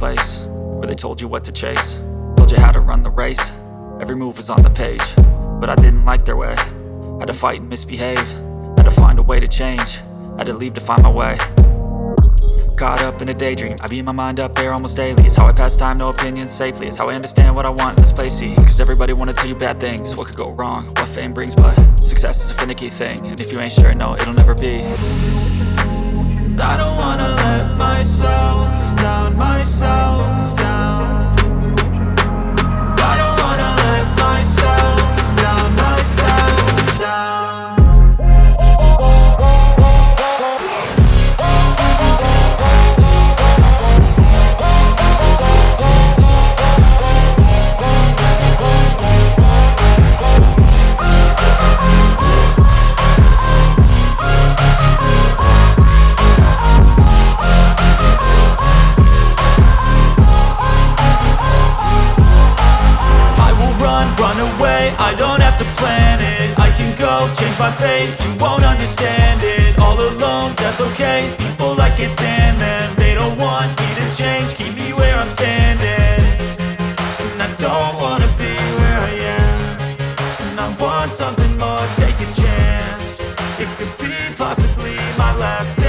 place where they told you what to chase, told you how to run the race. Every move was on the page, but I didn't like their way. Had to fight and misbehave, had to find a way to change, had to leave to find my way. Caught up in a daydream, I beat my mind up there almost daily. It's how I pass time, no opinions safely. It's how I understand what I want in this place, see. Cause everybody wanna tell you bad things, what could go wrong, what fame brings. But success is a finicky thing, and if you ain't sure, no, it'll never be. I don't wanna let myself down, myself down. I don't wanna let myself down, myself down. I don't have to plan it, I can go change my fate. You won't understand it, all alone, that's okay. People, I can't stand them, they don't want me to change. Keep me where I'm standing, and I don't wanna be where I am. And I want something more, take a chance. It could be possibly my last